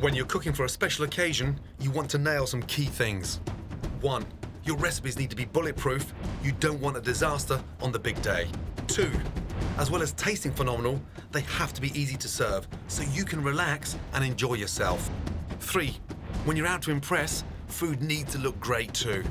When you're cooking for a special occasion, you want to nail some key things. 1. Your recipes need to be bulletproof. You don't want a disaster on the big day. 2. As well as tasting phenomenal, they have to be easy to serve so you can relax and enjoy yourself. 3. When you're out to impress, food needs to look great too.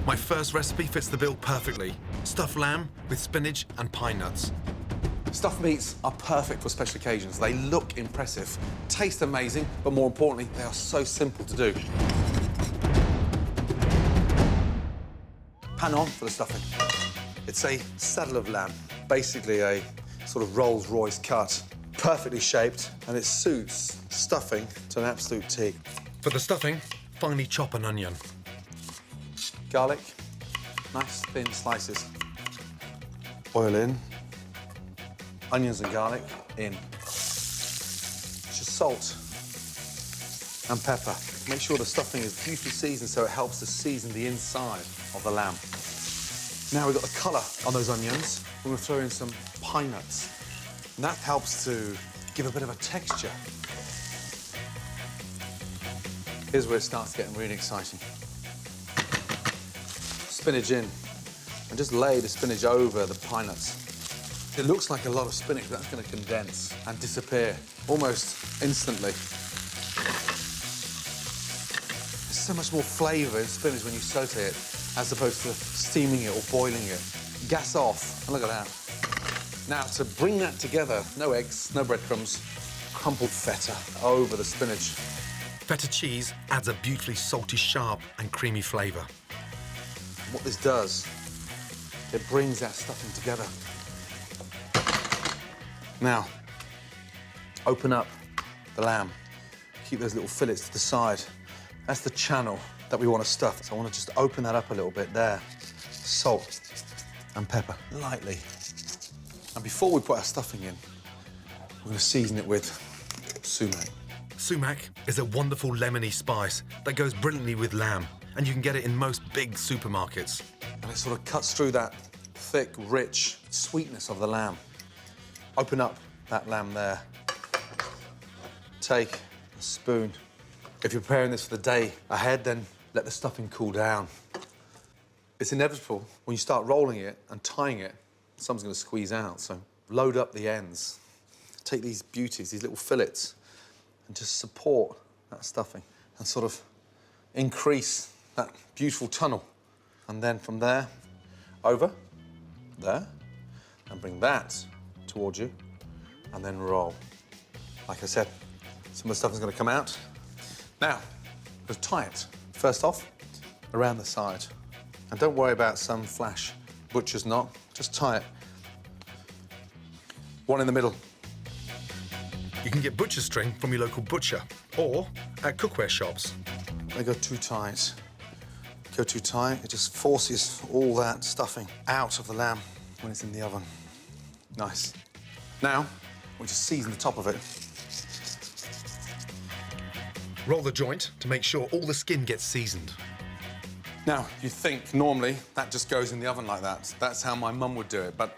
My first recipe fits the bill perfectly. Stuffed lamb with spinach and pine nuts. Stuffed meats are perfect for special occasions. They look impressive, taste amazing, but more importantly, they are so simple to do. Pan on for the stuffing. It's a saddle of lamb, basically a sort of Rolls-Royce cut, perfectly shaped, and it suits stuffing to an absolute T. For the stuffing, finely chop an onion. Garlic, nice thin slices. Oil in. Onions and garlic in. Just salt and pepper. Make sure the stuffing is beautifully seasoned so it helps to season the inside of the lamb. Now we've got the colour on those onions. We're going to throw in some pine nuts. And that helps to give a bit of a texture. Here's where it starts getting really exciting. Spinach in. And just lay the spinach over the pine nuts. It looks like a lot of spinach, but that's going to condense and disappear almost instantly. There's so much more flavour in spinach when you saute it, as opposed to steaming it or boiling it. Gas off, and look at that. Now, to bring that together, no eggs, no breadcrumbs, crumpled feta over the spinach. Feta cheese adds a beautifully salty, sharp and creamy flavour. What this does, it brings that stuffing together. Now, open up the lamb. Keep those little fillets to the side. That's the channel that we want to stuff. So I want to just open that up a little bit there. Salt and pepper, lightly. And before we put our stuffing in, we're going to season it with sumac. Sumac is a wonderful lemony spice that goes brilliantly with lamb, and you can get it in most big supermarkets. And it sort of cuts through that thick, rich sweetness of the lamb. Open up that lamb there. Take a spoon. If you're preparing this for the day ahead, then let the stuffing cool down. It's inevitable when you start rolling it and tying it, some's going to squeeze out, so load up the ends. Take these beauties, these little fillets, and just support that stuffing and sort of increase that beautiful tunnel. And then from there, over, there, and bring that towards you, and then roll. Like I said, some of the stuffing's going to come out. Now, just tie it. First off, around the side. And don't worry about some flash butcher's knot. Just tie it. One in the middle. You can get butcher string from your local butcher or at cookware shops. They go too tight. Go too tight, it just forces all that stuffing out of the lamb when it's in the oven. Nice. Now, we'll just season the top of it. Roll the joint to make sure all the skin gets seasoned. Now, you think normally that just goes in the oven like that. That's how my mum would do it, but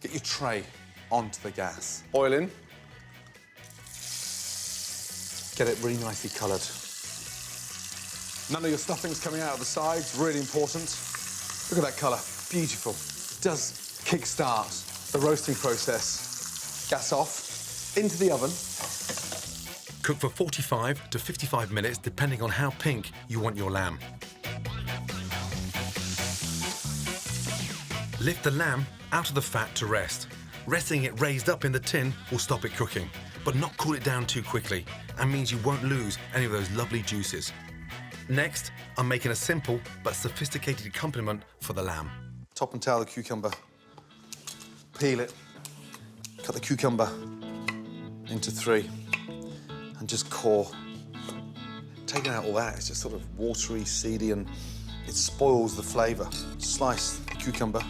get your tray onto the gas. Oil in. Get it really nicely coloured. None of your stuffing's coming out of the sides, really important. Look at that colour, beautiful. It does kick-start the roasting process. Gas off, into the oven. Cook for 45 to 55 minutes, depending on how pink you want your lamb. Lift the lamb out of the fat to rest. Resting it raised up in the tin will stop it cooking, but not cool it down too quickly, and means you won't lose any of those lovely juices. Next, I'm making a simple but sophisticated accompaniment for the lamb. Top and tail the cucumber. Peel it. Cut the cucumber into 3 and just core. Taking out all that, it's just sort of watery, seedy, and it spoils the flavour. Slice the cucumber.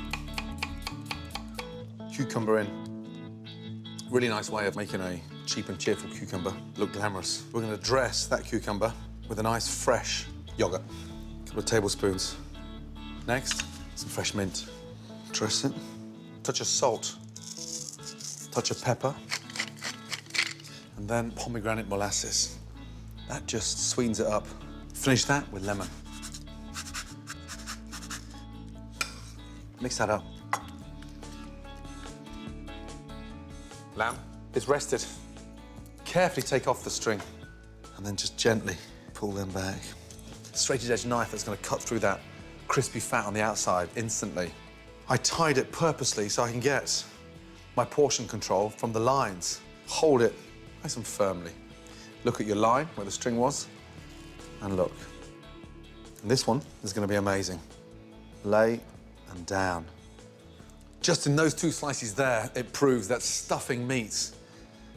Cucumber in. Really nice way of making a cheap and cheerful cucumber look glamorous. We're going to dress that cucumber with a nice fresh yoghurt. A couple of tablespoons. Next, some fresh mint. Dress it. Touch of salt. Touch of pepper. And And then pomegranate molasses. That just sweetens it up. Finish that with lemon. Mix that up. Lamb is rested. Carefully take off the string and then just gently pull them back. Straight edge knife that's going to cut through that crispy fat on the outside instantly. I tied it purposely so I can get my portion control from the lines. Hold it nice and firmly. Look at your line where the string was and look. And this one is going to be amazing. Lay and down. Just in those 2 slices there, it proves that stuffing meats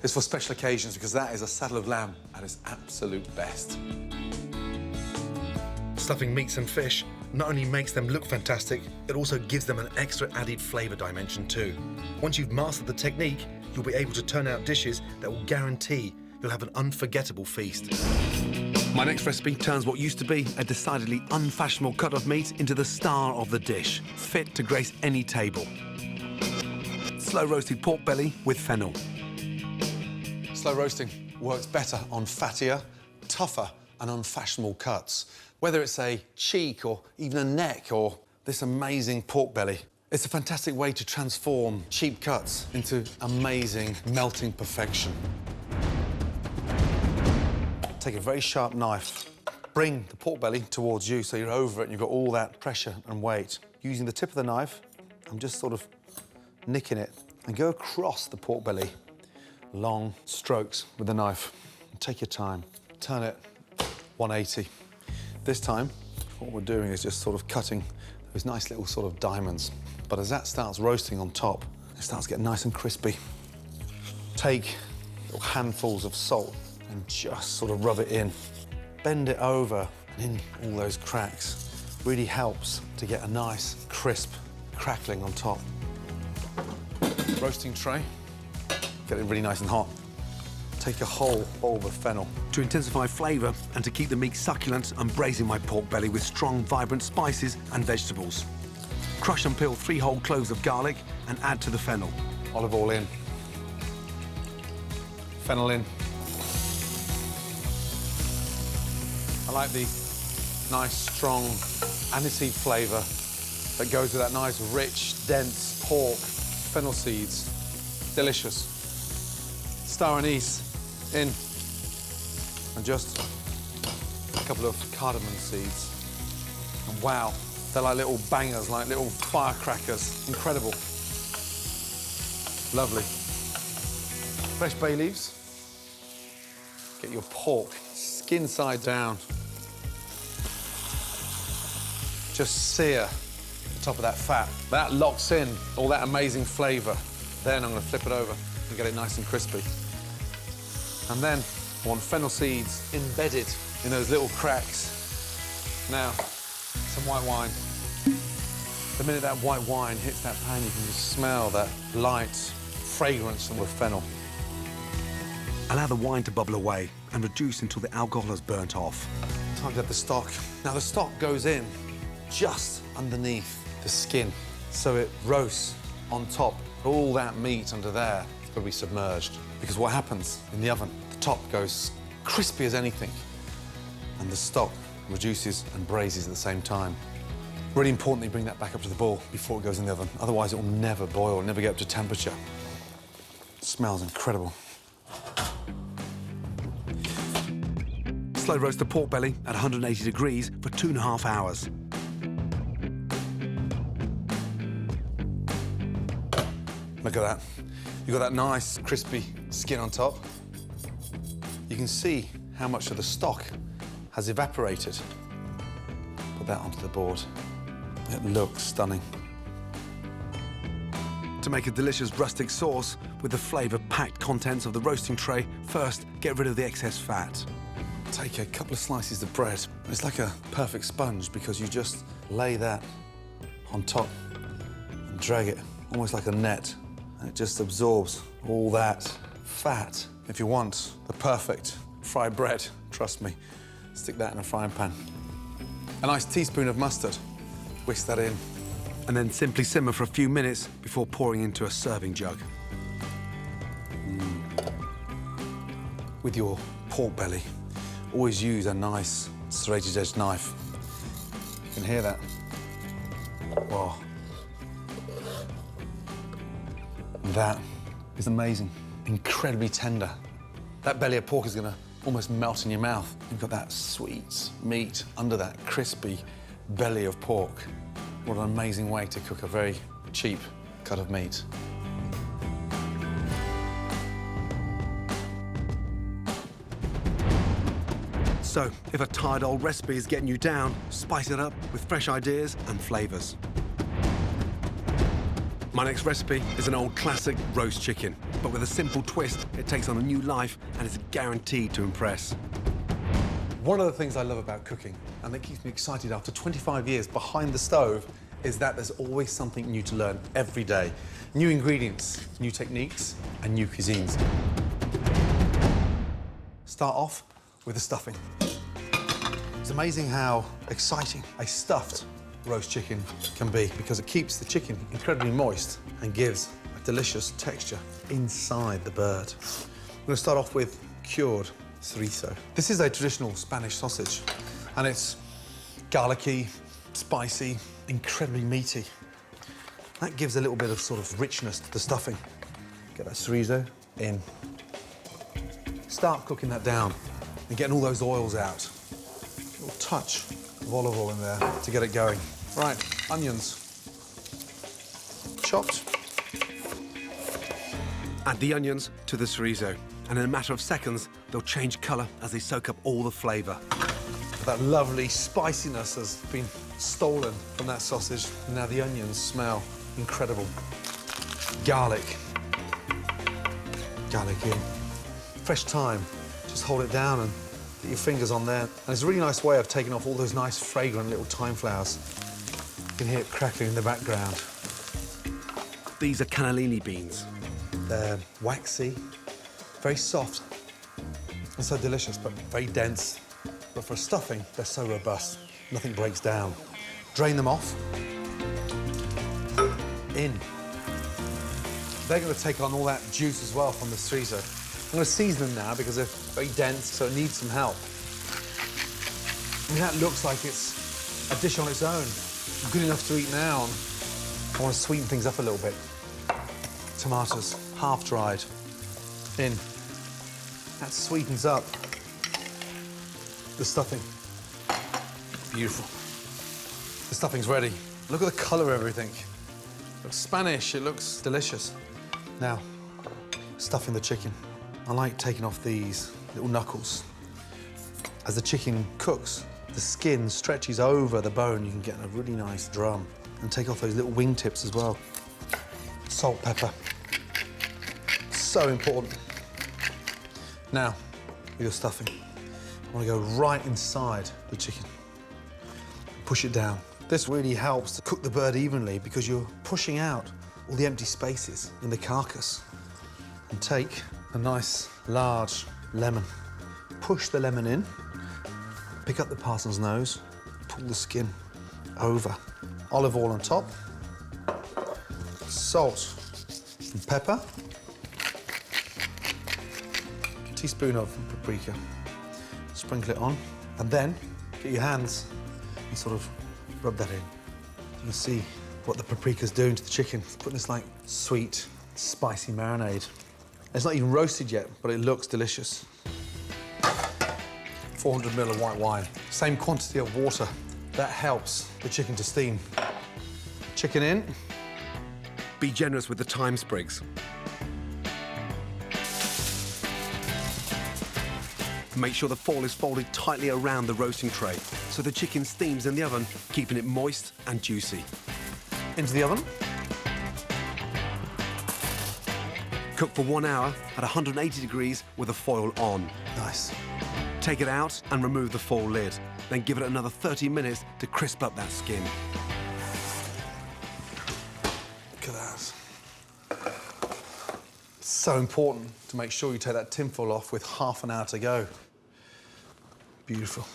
is for special occasions because that is a saddle of lamb at its absolute best. Stuffing meats and fish not only makes them look fantastic, it also gives them an extra added flavour dimension too. Once you've mastered the technique, you'll be able to turn out dishes that will guarantee you'll have an unforgettable feast. My next recipe turns what used to be a decidedly unfashionable cut of meat into the star of the dish, fit to grace any table. Slow roasted pork belly with fennel. Slow roasting works better on fattier, tougher and unfashionable cuts. Whether it's a cheek or even a neck or this amazing pork belly, it's a fantastic way to transform cheap cuts into amazing melting perfection. Take a very sharp knife, bring the pork belly towards you so you're over it and you've got all that pressure and weight. Using the tip of the knife, I'm just sort of nicking it and go across the pork belly. Long strokes with the knife. Take your time. Turn it 180. This time, what we're doing is just sort of cutting those nice little sort of diamonds. But as that starts roasting on top, it starts getting nice and crispy. Take little handfuls of salt and just sort of rub it in. Bend it over and in all those cracks. Really helps to get a nice, crisp crackling on top. Roasting tray, get it really nice and hot. Take a whole bowl of fennel. To intensify flavour and to keep the meat succulent, I'm braising my pork belly with strong, vibrant spices and vegetables. Crush and peel 3 whole cloves of garlic and add to the fennel. Olive oil in. Fennel in. I like the nice, strong aniseed flavour that goes with that nice, rich, dense pork. Fennel seeds. Delicious. Star anise in. And just a couple of cardamom seeds. And wow, they're like little bangers, like little firecrackers. Incredible. Lovely. Fresh bay leaves. Get your pork skin side down. Just sear the top of that fat. That locks in all that amazing flavour. Then I'm going to flip it over and get it nice and crispy. And then I want fennel seeds embedded in those little cracks. Now, some white wine. The minute that white wine hits that pan, you can just smell that light fragrance of the fennel. Allow the wine to bubble away and reduce until the alcohol has burnt off. Time to add the stock. Now, the stock goes in just underneath the skin, so it roasts on top. All that meat under there is going to be submerged. Because what happens in the oven, the top goes crispy as anything, and the stock reduces and braises at the same time. Really important that you bring that back up to the boil before it goes in the oven. Otherwise, it will never boil, never get up to temperature. It smells incredible. Slow roast the pork belly at 180 degrees for 2.5 hours. Look at that. You've got that nice, crispy skin on top. You can see how much of the stock has evaporated. Put that onto the board. It looks stunning. To make a delicious rustic sauce with the flavour-packed contents of the roasting tray, first get rid of the excess fat. Take a couple of slices of bread. It's like a perfect sponge because you just lay that on top and drag it almost like a net. And it just absorbs all that fat. If you want the perfect fried bread, trust me, stick that in a frying pan. A nice teaspoon of mustard, whisk that in. And then simply simmer for a few minutes before pouring into a serving jug. with your pork belly, always use a nice serrated edge knife. You can hear that. Wow. That is amazing. Incredibly tender. That belly of pork is gonna almost melt in your mouth. You've got that sweet meat under that crispy belly of pork. What an amazing way to cook a very cheap cut of meat. So, if a tired old recipe is getting you down, spice it up with fresh ideas and flavours. My next recipe is an old classic roast chicken, but with a simple twist, it takes on a new life and is guaranteed to impress. One of the things I love about cooking, and that keeps me excited after 25 years behind the stove, is that there's always something new to learn every day. New ingredients, new techniques, and new cuisines. Start off with the stuffing. It's amazing how exciting a stuffed roast chicken can be because it keeps the chicken incredibly moist and gives a delicious texture inside the bird. I'm going to start off with cured chorizo. This is a traditional Spanish sausage, and it's garlicky, spicy, incredibly meaty. That gives a little bit of sort of richness to the stuffing. Get that chorizo in. Start cooking that down and getting all those oils out. A little touch of olive oil in there to get it going. Right, onions. Chopped. Add the onions to the chorizo, and in a matter of seconds, they'll change colour as they soak up all the flavour. That lovely spiciness has been stolen from that sausage. Now the onions smell incredible. Garlic. Garlic in. Fresh thyme. Just hold it down and get your fingers on there. And it's a really nice way of taking off all those nice fragrant little thyme flowers. You can hear it crackling in the background. These are cannellini beans. They're waxy, very soft, and so delicious, but very dense. But for stuffing, they're so robust. Nothing breaks down. Drain them off. In. They're going to take on all that juice as well from the chorizo. I'm going to season them now because they're very dense, so it needs some help. I mean, that looks like it's a dish on its own. Good enough to eat now. I want to sweeten things up a little bit. Tomatoes, half dried, in. That sweetens up the stuffing. Beautiful. The stuffing's ready. Look at the colour of everything. It looks Spanish, it looks delicious. Now, stuffing the chicken. I like taking off these little knuckles. As the chicken cooks, the skin stretches over the bone. You can get a really nice drum. And take off those little wingtips as well. Salt, pepper. So important. Now, with your stuffing, I want to go right inside the chicken. Push it down. This really helps to cook the bird evenly because you're pushing out all the empty spaces in the carcass. And take a nice, large lemon. Push the lemon in, pick up the parson's nose, pull the skin over. Olive oil on top, salt and pepper, a teaspoon of paprika. Sprinkle it on, and then get your hands and sort of rub that in. You can see what the paprika's doing to the chicken. It's putting this like sweet, spicy marinade. It's not even roasted yet, but it looks delicious. 400 ml of white wine, same quantity of water. That helps the chicken to steam. Chicken in. Be generous with the thyme sprigs. Make sure the foil is folded tightly around the roasting tray so the chicken steams in the oven, keeping it moist and juicy. Into the oven. Cook for 1 hour at 180 degrees with the foil on. Nice. Take it out and remove the foil lid. Then give it another 30 minutes to crisp up that skin. Look at that. It's so important to make sure you take that tinfoil off with half an hour to go. Beautiful.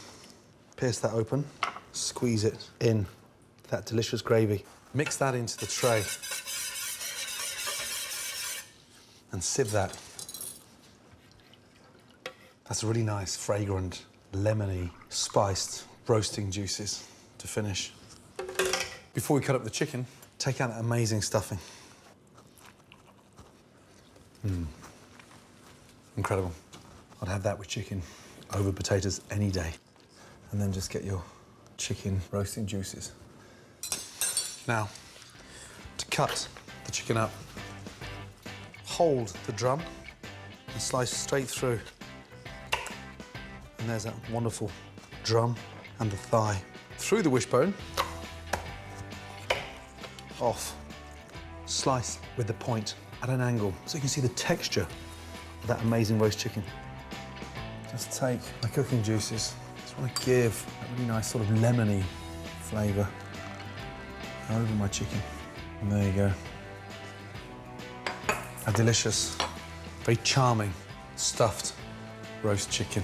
Pierce that open, squeeze it in, that delicious gravy. Mix that into the tray. And sieve that. That's really nice, fragrant, lemony, spiced roasting juices to finish. Before we cut up the chicken, take out that amazing stuffing. Incredible. I'd have that with chicken over potatoes any day. And then just get your chicken roasting juices. Now, to cut the chicken up, hold the drum and slice straight through. And there's that wonderful drum and the thigh. Through the wishbone, off, slice with the point at an angle so you can see the texture of that amazing roast chicken. Just take my cooking juices. Just want to give a really nice sort of lemony flavour over my chicken. And there you go. A delicious, very charming, stuffed roast chicken.